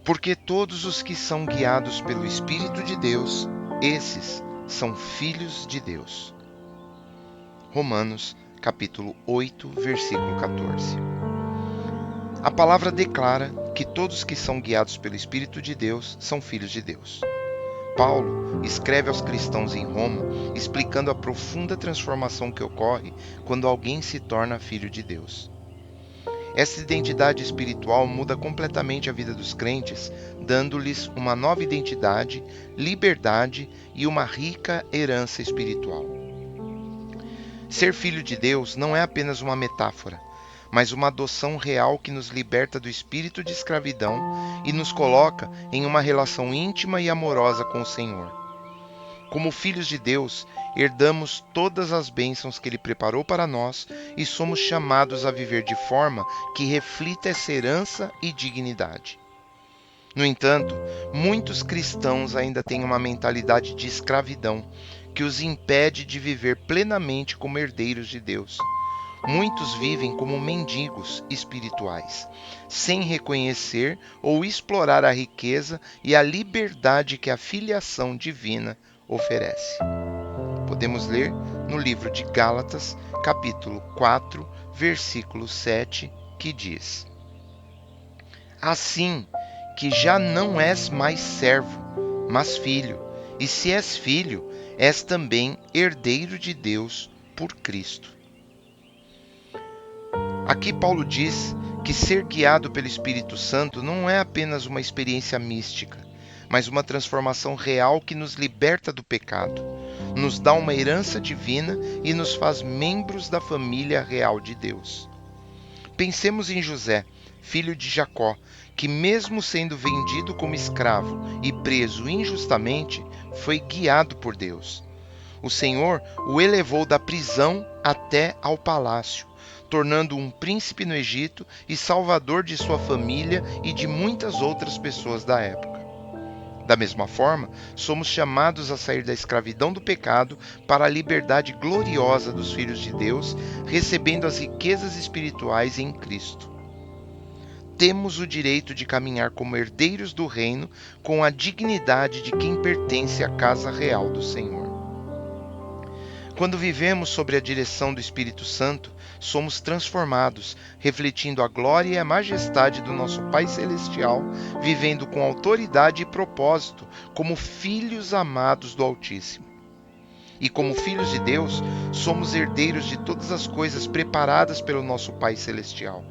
Porque todos os que são guiados pelo Espírito de Deus, esses são filhos de Deus. Romanos, capítulo 8, versículo 14. A palavra declara que todos que são guiados pelo Espírito de Deus são filhos de Deus. Paulo escreve aos cristãos em Roma, explicando a profunda transformação que ocorre quando alguém se torna filho de Deus. Essa identidade espiritual muda completamente a vida dos crentes, dando-lhes uma nova identidade, liberdade e uma rica herança espiritual. Ser filho de Deus não é apenas uma metáfora, mas uma adoção real que nos liberta do espírito de escravidão e nos coloca em uma relação íntima e amorosa com o Senhor. Como filhos de Deus, herdamos todas as bênçãos que Ele preparou para nós e somos chamados a viver de forma que reflita essa herança e dignidade. No entanto, muitos cristãos ainda têm uma mentalidade de escravidão que os impede de viver plenamente como herdeiros de Deus. Muitos vivem como mendigos espirituais, sem reconhecer ou explorar a riqueza e a liberdade que a filiação divina oferece. Podemos ler no livro de Gálatas, capítulo 4, versículo 7, que diz: Assim que já não és mais servo, mas filho, e se és filho, és também herdeiro de Deus por Cristo. Aqui Paulo diz que ser guiado pelo Espírito Santo não é apenas uma experiência mística, mas uma transformação real que nos liberta do pecado, nos dá uma herança divina e nos faz membros da família real de Deus. Pensemos em José, filho de Jacó, que mesmo sendo vendido como escravo e preso injustamente, foi guiado por Deus. O Senhor o elevou da prisão até ao palácio, tornando-o um príncipe no Egito e salvador de sua família e de muitas outras pessoas da época. Da mesma forma, somos chamados a sair da escravidão do pecado para a liberdade gloriosa dos filhos de Deus, recebendo as riquezas espirituais em Cristo. Temos o direito de caminhar como herdeiros do reino com a dignidade de quem pertence à casa real do Senhor. Quando vivemos sob a direção do Espírito Santo, somos transformados, refletindo a glória e a majestade do nosso Pai Celestial, vivendo com autoridade e propósito, como filhos amados do Altíssimo. E como filhos de Deus, somos herdeiros de todas as coisas preparadas pelo nosso Pai Celestial.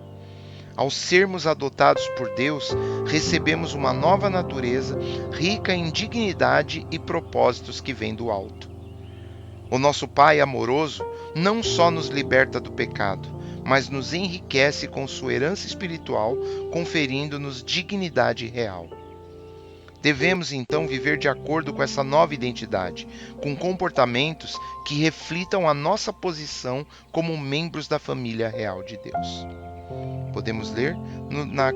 Ao sermos adotados por Deus, recebemos uma nova natureza, rica em dignidade e propósitos que vêm do alto. O nosso Pai amoroso não só nos liberta do pecado, mas nos enriquece com sua herança espiritual, conferindo-nos dignidade real. Devemos então viver de acordo com essa nova identidade, com comportamentos que reflitam a nossa posição como membros da família real de Deus. Podemos ler na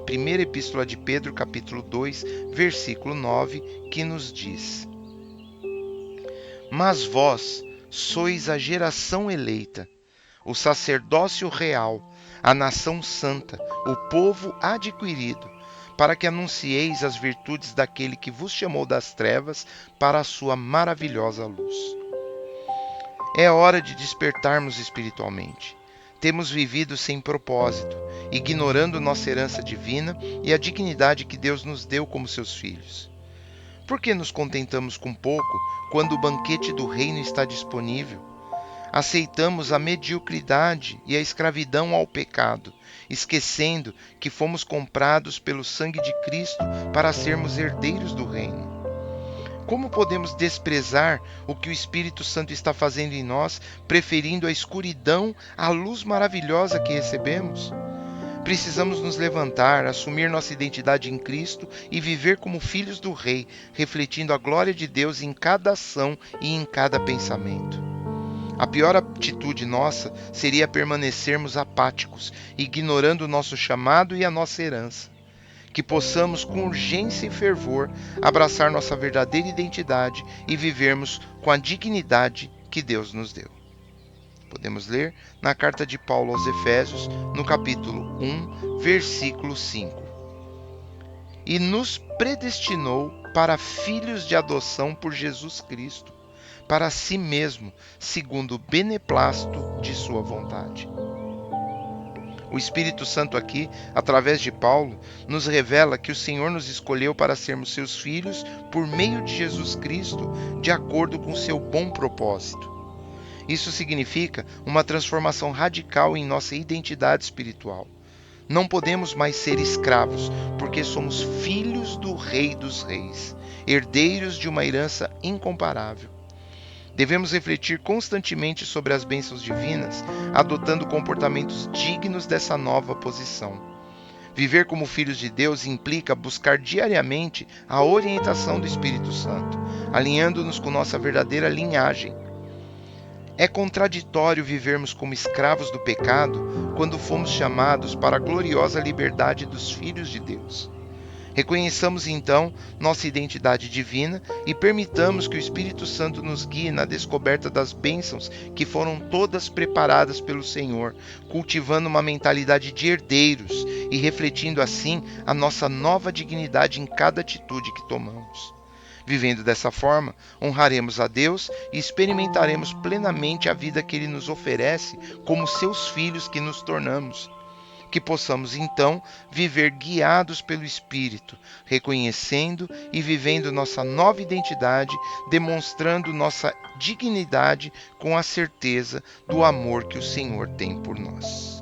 primeira epístola de Pedro, capítulo 2, versículo 9, que nos diz: Mas vós sois a geração eleita, o sacerdócio real, a nação santa, o povo adquirido, para que anuncieis as virtudes daquele que vos chamou das trevas para a sua maravilhosa luz. É hora de despertarmos espiritualmente. Temos vivido sem propósito, ignorando nossa herança divina e a dignidade que Deus nos deu como seus filhos. Por que nos contentamos com pouco quando o banquete do reino está disponível? Aceitamos a mediocridade e a escravidão ao pecado, esquecendo que fomos comprados pelo sangue de Cristo para sermos herdeiros do reino. Como podemos desprezar o que o Espírito Santo está fazendo em nós, preferindo a escuridão à luz maravilhosa que recebemos? Precisamos nos levantar, assumir nossa identidade em Cristo e viver como filhos do Rei, refletindo a glória de Deus em cada ação e em cada pensamento. A pior atitude nossa seria permanecermos apáticos, ignorando o nosso chamado e a nossa herança. Que possamos, com urgência e fervor, abraçar nossa verdadeira identidade e vivermos com a dignidade que Deus nos deu. Podemos ler na carta de Paulo aos Efésios, no capítulo 1, versículo 5. e nos predestinou para filhos de adoção por Jesus Cristo, para si mesmo, segundo o beneplácito de sua vontade. O Espírito Santo aqui, através de Paulo, nos revela que o Senhor nos escolheu para sermos seus filhos por meio de Jesus Cristo, de acordo com seu bom propósito. Isso significa uma transformação radical em nossa identidade espiritual. Não podemos mais ser escravos, porque somos filhos do Rei dos Reis, herdeiros de uma herança incomparável. Devemos refletir constantemente sobre as bênçãos divinas, adotando comportamentos dignos dessa nova posição. Viver como filhos de Deus implica buscar diariamente a orientação do Espírito Santo, alinhando-nos com nossa verdadeira linhagem. É contraditório vivermos como escravos do pecado quando fomos chamados para a gloriosa liberdade dos filhos de Deus. Reconheçamos então nossa identidade divina e permitamos que o Espírito Santo nos guie na descoberta das bênçãos que foram todas preparadas pelo Senhor, cultivando uma mentalidade de herdeiros e refletindo assim a nossa nova dignidade em cada atitude que tomamos. Vivendo dessa forma, honraremos a Deus e experimentaremos plenamente a vida que Ele nos oferece como seus filhos que nos tornamos. Que possamos então viver guiados pelo Espírito, reconhecendo e vivendo nossa nova identidade, demonstrando nossa dignidade com a certeza do amor que o Senhor tem por nós.